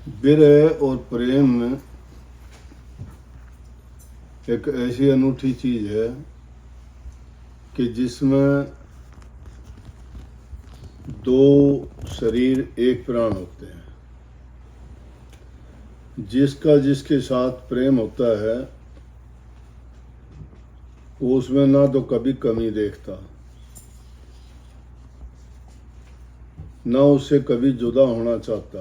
विरह और प्रेम एक ऐसी अनूठी चीज है कि जिसमें दो शरीर एक प्राण होते हैं। जिसका जिसके साथ प्रेम होता है वो उसमें ना तो कभी कमी देखता, ना उससे कभी जुदा होना चाहता।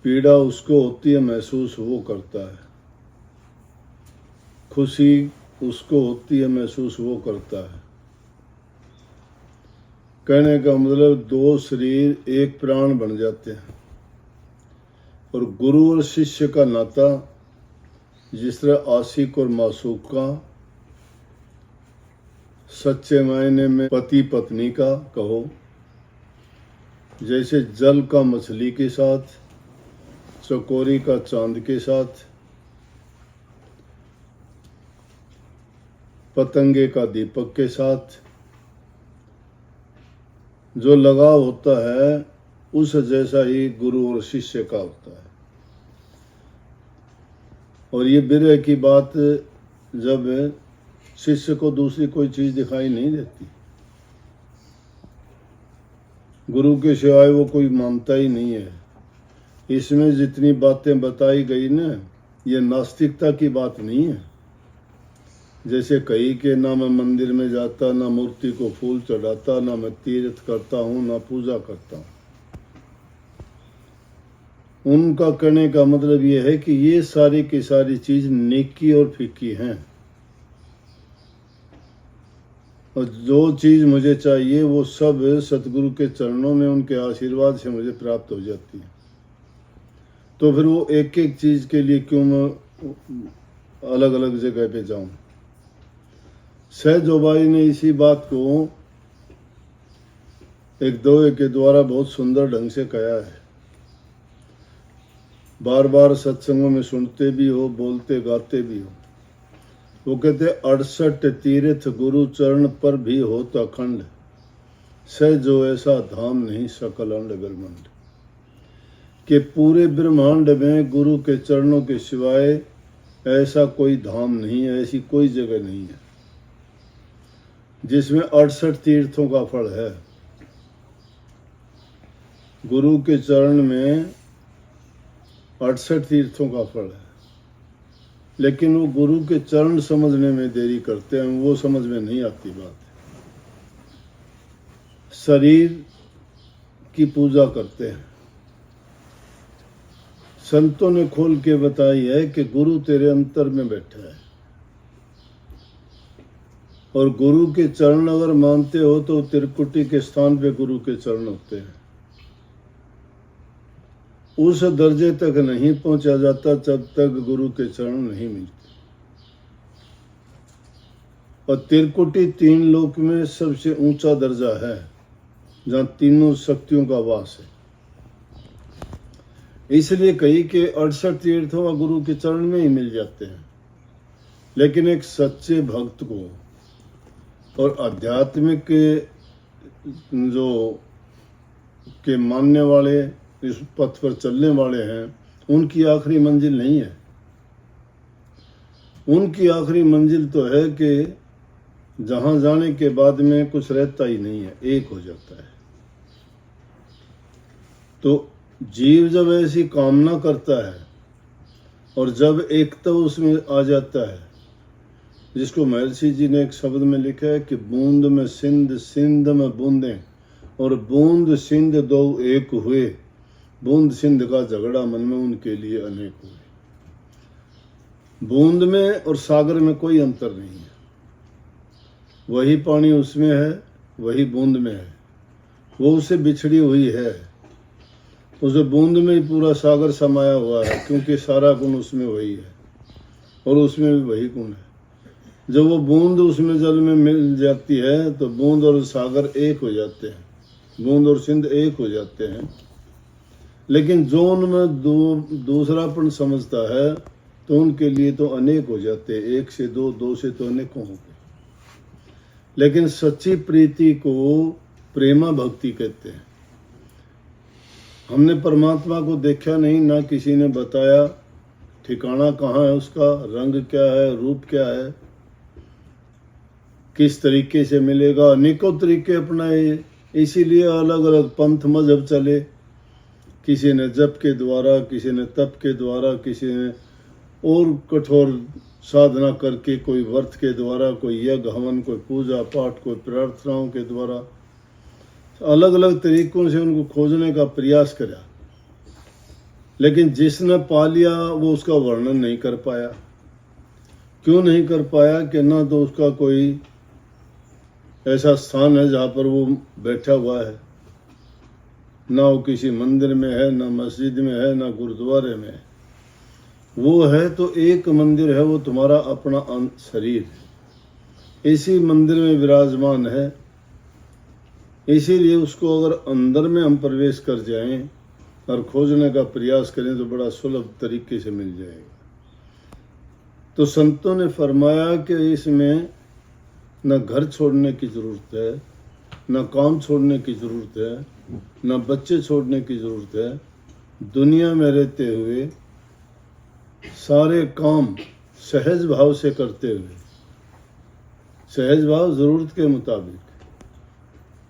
पीड़ा उसको होती है, महसूस वो करता है। खुशी उसको होती है, महसूस वो करता है। कहने का मतलब दो शरीर एक प्राण बन जाते हैं। और गुरु और शिष्य का नाता जिस तरह आशिक और मासूक का, सच्चे मायने में पति पत्नी का कहो, जैसे जल का मछली के साथ, चकोरी का चांद के साथ, पतंगे का दीपक के साथ जो लगाव होता है उस जैसा ही गुरु और शिष्य का होता है। और ये विरह की बात जब शिष्य को दूसरी कोई चीज दिखाई नहीं देती, गुरु के सिवाय वो कोई मानता ही नहीं है। इसमें जितनी बातें बताई गई ना, ये नास्तिकता की बात नहीं है। जैसे कही कि ना मैं मंदिर में जाता, ना मूर्ति को फूल चढ़ाता, ना मैं तीर्थ करता हूँ, ना पूजा करता हूँ। उनका कहने का मतलब ये है कि ये सारी की सारी चीज नेकी और फिक्की हैं। और जो चीज मुझे चाहिए वो सब सतगुरु के चरणों में उनके आशीर्वाद से मुझे प्राप्त हो जाती है। तो फिर वो एक एक चीज के लिए क्यों मैं अलग अलग जगह पे जाऊं। सहजोबाई ने इसी बात को एक दोहे के द्वारा बहुत सुंदर ढंग से कहा है। बार बार सत्संगों में सुनते भी हो, बोलते गाते भी हो। वो कहते 68 तीर्थ गुरु चरण पर भी हो तो अखंड, सहजो ऐसा धाम नहीं सकल अंड ब्रह्मांड। कि पूरे ब्रह्मांड में गुरु के चरणों के सिवाय ऐसा कोई धाम नहीं है, ऐसी कोई जगह नहीं है जिसमें 68 तीर्थों का फल है। गुरु के चरण में 68 तीर्थों का फल है, लेकिन वो गुरु के चरण समझने में देरी करते हैं, वो समझ में नहीं आती बात। शरीर की पूजा करते हैं। संतों ने खोल के बताई है कि गुरु तेरे अंतर में बैठा है, और गुरु के चरण अगर मानते हो तो त्रिकुटी के स्थान पे गुरु के चरण होते हैं। उस दर्जे तक नहीं पहुंचा जाता जब तक गुरु के चरण नहीं मिलते। और त्रिकुटी तीन लोक में सबसे ऊंचा दर्जा है, जहां तीनों शक्तियों का वास है। इसलिए कही कि 68 तीर्थों गुरु के चरण में ही मिल जाते हैं। लेकिन एक सच्चे भक्त को और आध्यात्मिक जो के मानने वाले, इस पथ पर चलने वाले हैं, उनकी आखिरी मंजिल नहीं है। उनकी आखिरी मंजिल तो है कि जहां जाने के बाद में कुछ रहता ही नहीं है, एक हो जाता है। तो जीव जब ऐसी कामना करता है और जब एकता उसमें आ जाता है, जिसको महर्षि जी ने एक शब्द में लिखा है कि बूंद में सिंध, सिंध में बूंदें, और बूंद सिंध दो एक हुए, बूंद सिंध का झगड़ा मन में उनके लिए अनेक हुए। बूंद में और सागर में कोई अंतर नहीं है। वही पानी उसमें है, वही बूंद में है। वो उससे बिछड़ी हुई है, उस बूंद में ही पूरा सागर समाया हुआ है, क्योंकि सारा गुण उसमें वही है और उसमें भी वही गुण है। जब वो बूंद उसमें जल में मिल जाती है तो बूंद और सागर एक हो जाते हैं, बूंद और सिंध एक हो जाते हैं। लेकिन जो उनमें दूसरापन समझता है तो उनके लिए तो अनेक हो जाते हैं, एक से दो, दो से तो अनेकों हो गए। लेकिन सच्ची प्रीति को प्रेमा भक्ति कहते हैं। हमने परमात्मा को देखा नहीं, ना किसी ने बताया ठिकाना कहाँ है उसका, रंग क्या है, रूप क्या है, किस तरीके से मिलेगा। अनेकों तरीके अपनाए, इसीलिए अलग अलग पंथ मजहब चले। किसी ने जप के द्वारा, किसी ने तप के द्वारा, किसी ने और कठोर साधना करके, कोई व्रत के द्वारा, कोई यज्ञ हवन, कोई पूजा पाठ, कोई प्रार्थनाओं के द्वारा, अलग अलग तरीकों से उनको खोजने का प्रयास किया। लेकिन जिसने पा लिया वो उसका वर्णन नहीं कर पाया। क्यों नहीं कर पाया? कि ना तो उसका कोई ऐसा स्थान है जहाँ पर वो बैठा हुआ है, ना वो किसी मंदिर में है, ना मस्जिद में है, ना गुरुद्वारे में है। वो है तो एक मंदिर है, वो तुम्हारा अपना शरीर है, इसी मंदिर में विराजमान है। इसीलिए उसको अगर अंदर में हम प्रवेश कर जाएं और खोजने का प्रयास करें तो बड़ा सुलभ तरीके से मिल जाएगा। तो संतों ने फरमाया कि इसमें न घर छोड़ने की ज़रूरत है, न काम छोड़ने की ज़रूरत है, न बच्चे छोड़ने की ज़रूरत है। दुनिया में रहते हुए सारे काम सहज भाव से करते हुए, सहज भाव ज़रूरत के मुताबिक,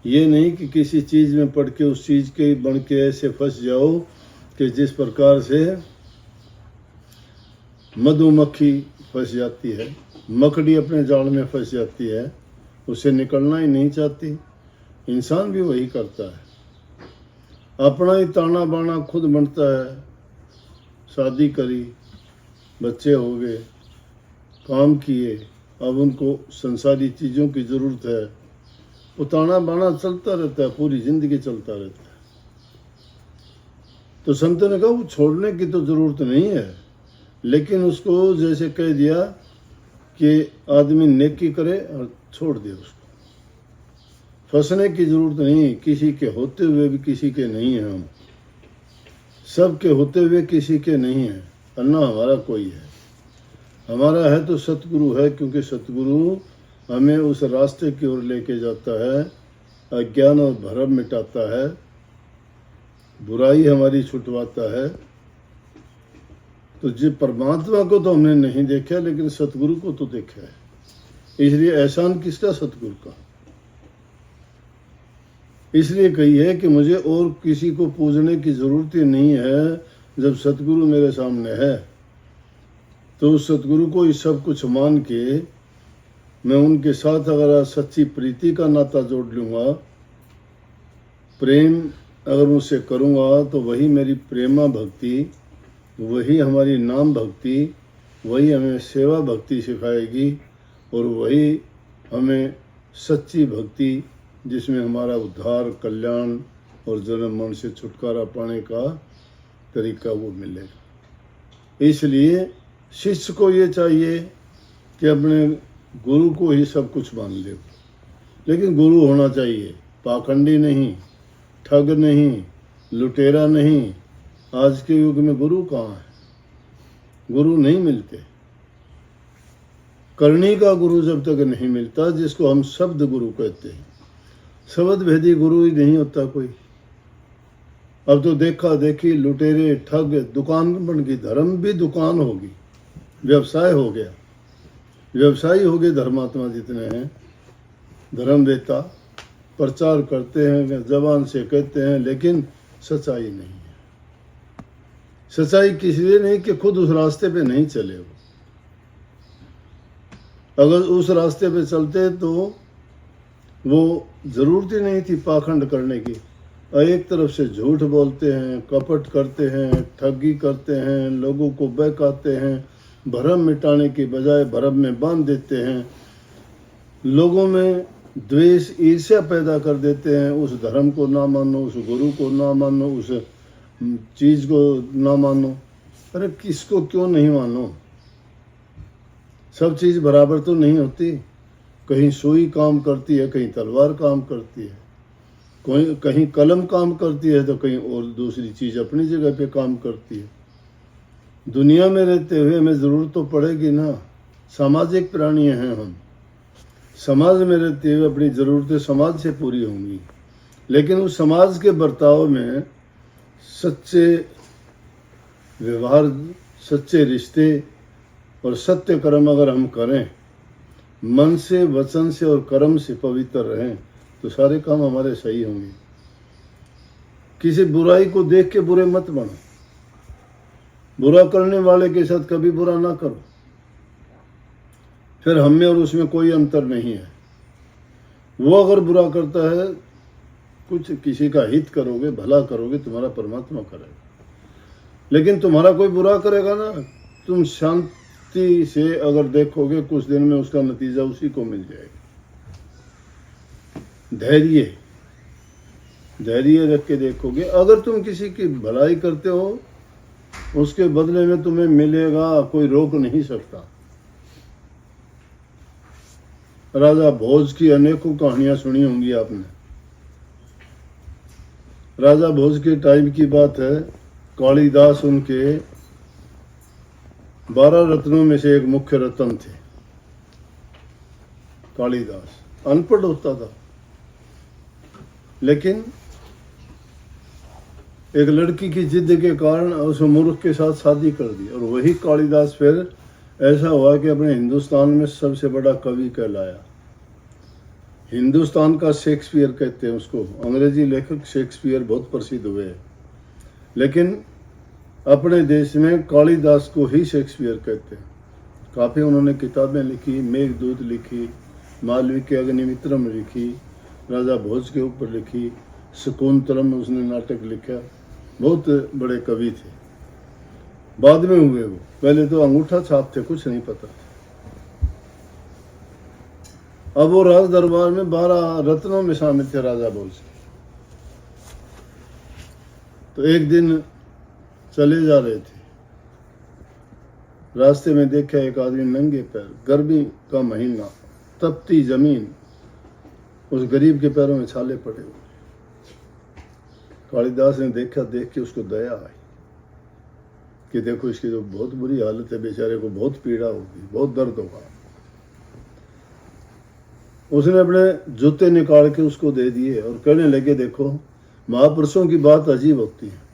ये नहीं कि किसी चीज़ में पड़ के उस चीज़ के बन के ऐसे फंस जाओ कि जिस प्रकार से मधुमक्खी फंस जाती है, मकड़ी अपने जाल में फंस जाती है, उसे निकलना ही नहीं चाहती। इंसान भी वही करता है, अपना ही ताना बाना खुद बनता है। शादी करी, बच्चे हो गए, काम किए, अब उनको संसारी चीज़ों की ज़रूरत है, वो ताना बाना चलता रहता है, पूरी ज़िंदगी चलता रहता है। तो संतों ने कहा वो छोड़ने की तो ज़रूरत नहीं है, लेकिन उसको जैसे कह दिया कि आदमी नेकी करे और छोड़ दे उसको। फंसने की ज़रूरत नहीं, किसी के होते हुए भी किसी के नहीं हैं हम, सब के होते हुए किसी के नहीं हैं। अन्ना हमारा कोई है, हमारा है तो सतगुरु है, क्योंकि सतगुरु हमें उस रास्ते की ओर लेके जाता है, अज्ञान और भ्रम मिटाता है, बुराई हमारी छुटवाता है। तो जी परमात्मा को तो हमने नहीं देखा, लेकिन सतगुरु को तो देखा है। इसलिए एहसान किसका? सतगुरु का। इसलिए कही है कि मुझे और किसी को पूजने की ज़रूरत ही नहीं है। जब सतगुरु मेरे सामने है तो उस सतगुरु को ये सब कुछ मान के मैं उनके साथ अगर सच्ची प्रीति का नाता जोड़ लूँगा, प्रेम अगर मुझसे करूँगा, तो वही मेरी प्रेमा भक्ति, वही हमारी नाम भक्ति, वही हमें सेवा भक्ति सिखाएगी, और वही हमें सच्ची भक्ति जिसमें हमारा उद्धार, कल्याण और जन्म मरण से छुटकारा पाने का तरीका वो मिलेगा। इसलिए शिष्य को ये चाहिए कि अपने गुरु को ही सब कुछ मान ले, लेकिन गुरु होना चाहिए पाखंडी नहीं, ठग नहीं, लुटेरा नहीं। आज के युग में गुरु कहाँ है? गुरु नहीं मिलते। करनी का गुरु जब तक नहीं मिलता, जिसको हम शब्द गुरु कहते हैं, शब्द भेदी गुरु ही नहीं होता कोई। अब तो देखा देखी, लुटेरे, ठग, दुकान बन गई, धर्म भी दुकान होगी, व्यवसाय हो गया। व्यवसायी हो गए धर्मात्मा जितने हैं, धर्मवेता प्रचार करते हैं, जबान से कहते हैं, लेकिन सच्चाई नहीं है। सच्चाई किस लिए नहीं कि खुद उस रास्ते पे नहीं चले। अगर उस रास्ते पे चलते तो वो ज़रूरत ही नहीं थी पाखंड करने की। एक तरफ से झूठ बोलते हैं, कपट करते हैं, ठगी करते हैं, लोगों को बहकाते हैं, भरम मिटाने की बजाय भरम में बांध देते हैं, लोगों में द्वेष, ईर्ष्या पैदा कर देते हैं। उस धर्म को ना मानो, उस गुरु को ना मानो, उस चीज़ को ना मानो। अरे किसको क्यों नहीं मानो? सब चीज़ बराबर तो नहीं होती। कहीं सुई काम करती है, कहीं तलवार काम करती है, कहीं कलम काम करती है, तो कहीं और दूसरी चीज़ अपनी जगह पे काम करती है। दुनिया में रहते हुए हमें ज़रूरत तो पड़ेगी ना, सामाजिक प्राणी हैं हम। समाज में रहते हुए अपनी ज़रूरतें समाज से पूरी होंगी, लेकिन उस समाज के बर्ताव में सच्चे व्यवहार, सच्चे रिश्ते और सत्य कर्म अगर हम करें, मन से, वचन से और कर्म से पवित्र रहें, तो सारे काम हमारे सही होंगे। किसी बुराई को देख के बुरे मत बनो, बुरा करने वाले के साथ कभी बुरा ना करो, फिर हम में और उसमें कोई अंतर नहीं है। वो अगर बुरा करता है, कुछ किसी का हित करोगे, भला करोगे, तुम्हारा परमात्मा करेगा। लेकिन तुम्हारा कोई बुरा करेगा ना, तुम शांति से अगर देखोगे, कुछ दिन में उसका नतीजा उसी को मिल जाएगा। धैर्य रख के देखोगे। अगर तुम किसी की भलाई करते हो, उसके बदले में तुम्हें मिलेगा, कोई रोक नहीं सकता। राजा भोज की अनेकों कहानियां सुनी होंगी आपने। राजा भोज के टाइम की बात है। कालिदास उनके 12 रत्नों में से एक मुख्य रत्न थे। कालिदास अनपढ़ होता था, लेकिन एक लड़की की जिद के कारण उस मूर्ख के साथ शादी कर दी, और वही कालिदास फिर ऐसा हुआ कि अपने हिंदुस्तान में सबसे बड़ा कवि कहलाया। हिंदुस्तान का शेक्सपियर कहते हैं उसको। अंग्रेजी लेखक शेक्सपियर बहुत प्रसिद्ध हुए, लेकिन अपने देश में कालिदास को ही शेक्सपियर कहते हैं। काफ़ी उन्होंने किताबें लिखी, मेघदूत लिखी, मालवी के अग्निमित्रम लिखी, राजा भोज के ऊपर लिखी, शकुंतलम उसने नाटक लिखा। बहुत बड़े कवि थे। बाद में हुए वो, पहले तो अंगूठा छाप थे, कुछ नहीं पता। अब वो राज दरबार में 12 रत्नों में शामिल थे राजा भोज। तो एक दिन चले जा रहे थे, रास्ते में देखा एक आदमी नंगे पैर, गर्मी का महीना, तपती जमीन, उस गरीब के पैरों में छाले पड़े हुए। कालिदास ने देखा, देख के उसको दया आई कि देखो इसकी तो बहुत बुरी हालत है, बेचारे को बहुत पीड़ा होगी, बहुत दर्द होगा। उसने अपने जूते निकाल के उसको दे दिए और कहने लगे, देखो महापुरुषों की बात अजीब होती है।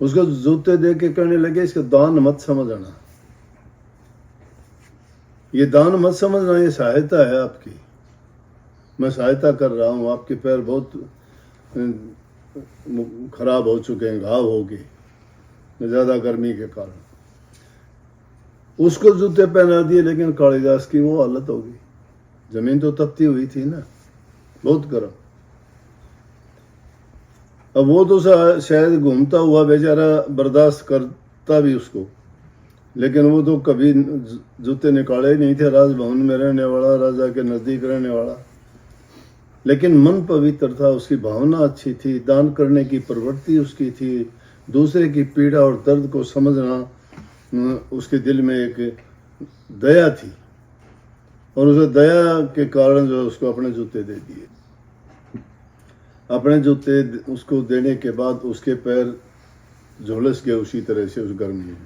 उसको जूते दे के कहने लगे, इसका दान मत समझना, ये दान मत समझना, ये सहायता है आपकी, मैं सहायता कर रहा हूँ। आपके पैर बहुत खराब हो चुके हैं, घाव हो गए ज्यादा गर्मी के कारण। उसको जूते पहना दिए, लेकिन कालिदास की वो हालत हो गई। जमीन तो तपती हुई थी ना, बहुत गर्म। अब वो तो शायद घूमता हुआ बेचारा बर्दाश्त करता भी उसको, लेकिन वो तो कभी जूते निकाले ही नहीं थे। राजभवन में रहने वाला, राजा के नजदीक रहने वाला, लेकिन मन पवित्र था, उसकी भावना अच्छी थी, दान करने की प्रवृत्ति उसकी थी, दूसरे की पीड़ा और दर्द को समझना उसके दिल में एक दया थी, और उसे दया के कारण जो उसको अपने जूते दे दिए। अपने जूते उसको देने के बाद उसके पैर झुलस गए उसी तरह से उस गर्मी में।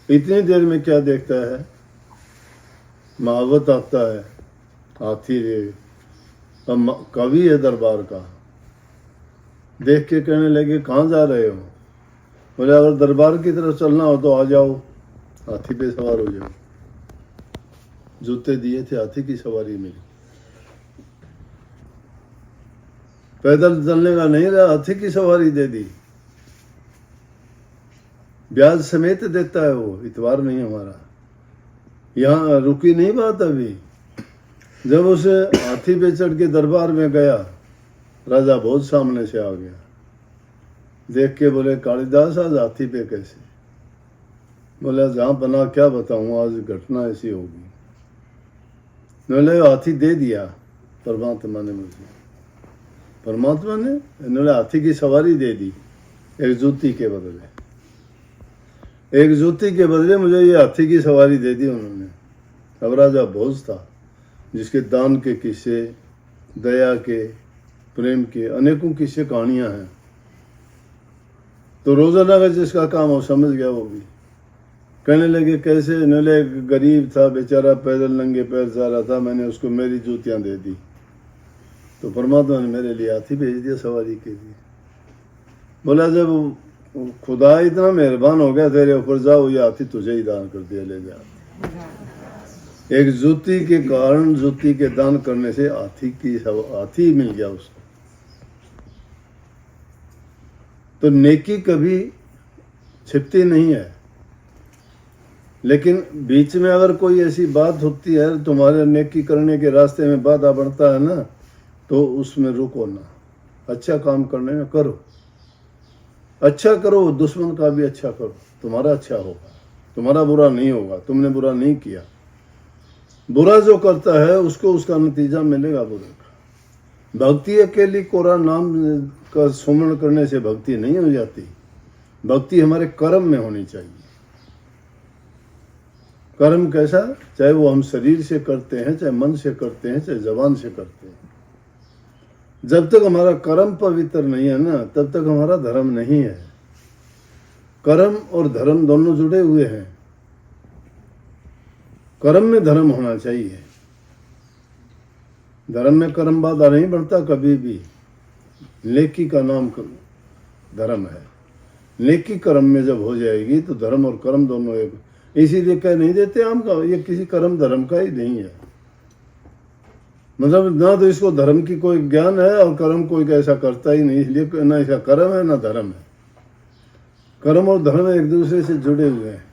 इतनी देर में क्या देखता है, महावत आता है, हाथी रे, अब कवि है दरबार का। देख के कहने लगे, कहाँ जा रहे हो? बोले, अगर दरबार की तरफ चलना हो तो आ जाओ, हाथी पे सवार हो जाओ। जूते दिए थे, हाथी की सवारी मिली। पैदल चलने का नहीं रहा, हाथी की सवारी दे दी, ब्याज समेत देता है वो, इतवार नहीं हमारा। यहाँ रुकी नहीं बात अभी। जब उसे हाथी पे चढ़ के दरबार में गया, राजा भोज सामने से आ गया। देख के बोले, कालिदास आज हाथी पे कैसे? बोले, जहाँ बना क्या बताऊँ, आज घटना ऐसी होगी। बोले, हाथी दे दिया परमात्मा ने मुझे। परमात्मा ने इन्होंने हाथी की सवारी दे दी, एक जूती के बदले। एक जूती के बदले मुझे ये हाथी की सवारी दे दी उन्होंने। अब राजा भोज था, जिसके दान के किस्से, दया के, प्रेम के अनेकों किस्से, कहानियां हैं। तो रोजाना का जिसका काम हो समझ गया वो भी। कहने लगे, कैसे? इन्होंने गरीब था बेचारा, पैदल नंगे पैर जा रहा था, मैंने उसको मेरी जूतियां दे दी, तो परमात्मा ने मेरे लिए हाथी भेज दिया सवारी के लिए। बोला जब खुदा इतना मेहरबान हो गया तेरे ऊपर, जाओ ये हाथी तुझे ही दान कर दिया, ले जा। एक जूती के कारण, जूती के दान करने से हाथी मिल गया उसको। तो नेकी कभी छिपती नहीं है, लेकिन बीच में अगर कोई ऐसी बात होती है, तुम्हारे नेकी करने के रास्ते में बाधा बढ़ता है ना, तो उसमें रुको ना, अच्छा काम करने में करो, अच्छा करो, दुश्मन का भी अच्छा करो, तुम्हारा अच्छा होगा, तुम्हारा बुरा नहीं होगा, तुमने बुरा नहीं किया। बुरा जो करता है उसको उसका नतीजा मिलेगा बुरे का। भक्ति अकेली कोरा नाम का सुमरण करने से भक्ति नहीं हो जाती। भक्ति हमारे कर्म में होनी चाहिए। कर्म कैसा? चाहे वो हम शरीर से करते हैं, चाहे मन से करते हैं, चाहे जबान से करते हैं। जब तक हमारा कर्म पवित्र नहीं है ना, तब तक हमारा धर्म नहीं है। कर्म और धर्म दोनों जुड़े हुए हैं। कर्म में धर्म होना चाहिए। धर्म में कर्म बाधा नहीं बढ़ता कभी भी। नेकी का नाम धर्म है। नेकी कर्म में जब हो जाएगी तो धर्म और कर्म दोनों एक। इसीलिए कह नहीं देते हम का ये किसी कर्म धर्म का ही नहीं है। मतलब ना तो इसको धर्म की कोई ज्ञान है और कर्म कोई ऐसा करता ही नहीं, इसलिए ना इसका कर्म है ना धर्म है। कर्म और धर्म एक दूसरे से जुड़े हुए हैं।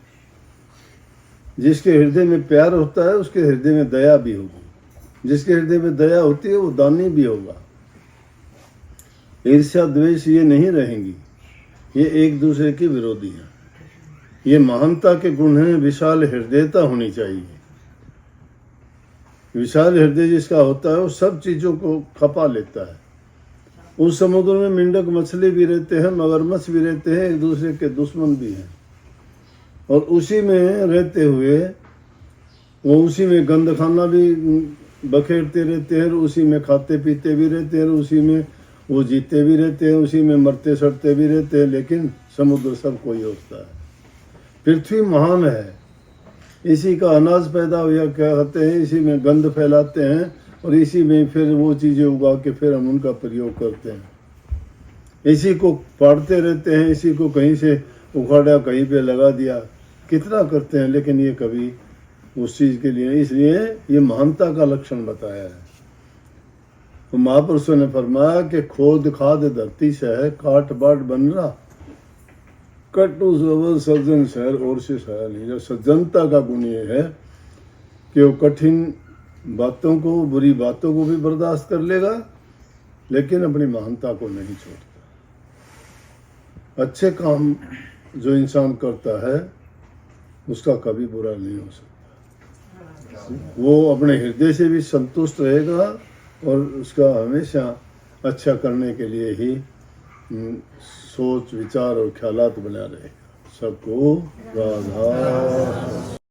जिसके हृदय में प्यार होता है उसके हृदय में दया भी होगी। जिसके हृदय में दया होती है वो दानी भी होगा। ईर्ष्या द्वेष ये नहीं रहेंगी, ये एक दूसरे के विरोधी हैं। ये महानता के गुण हैं। विशाल हृदयता होनी चाहिए। विशाल हृदय जिसका होता है वो सब चीजों को खपा लेता है। उस समुद्र में मेंढक मछली भी रहते हैं, मगरमच्छ भी रहते हैं, एक दूसरे के दुश्मन भी हैं। और उसी में रहते हुए वो उसी में गंद खाना भी बखेरते रहते हैं, उसी में खाते पीते भी रहते हैं, उसी में वो जीते भी रहते हैं, उसी में मरते सड़ते भी रहते हैं। लेकिन समुद्र सबको ही होता है। पृथ्वी महान है। इसी का अनाज पैदा हुआ क्या कहते हैं, इसी में गंध फैलाते हैं और इसी में फिर वो चीज़ें उगा के फिर हम उनका प्रयोग करते हैं। इसी को पाड़ते रहते हैं, इसी को कहीं से उखाड़ा कहीं पे लगा दिया, कितना करते हैं, लेकिन ये कभी उस चीज़ के लिए। इसलिए ये महानता का लक्षण बताया है। तो महापुरुषों ने फरमाया कि खोद खाद धरती से है, काट बाट बन रहा, कटु सवन सज्जन शहर और से शहर नहीं। जो सज्जनता का गुण ये है कि वो कठिन बातों को, बुरी बातों को भी बर्दाश्त कर लेगा, लेकिन अपनी महानता को नहीं छोड़ता। अच्छे काम जो इंसान करता है उसका कभी बुरा नहीं हो सकता। वो अपने हृदय से भी संतुष्ट रहेगा और उसका हमेशा अच्छा करने के लिए ही सोच विचार और ख्यालात बना रहेगा। सबको राधा।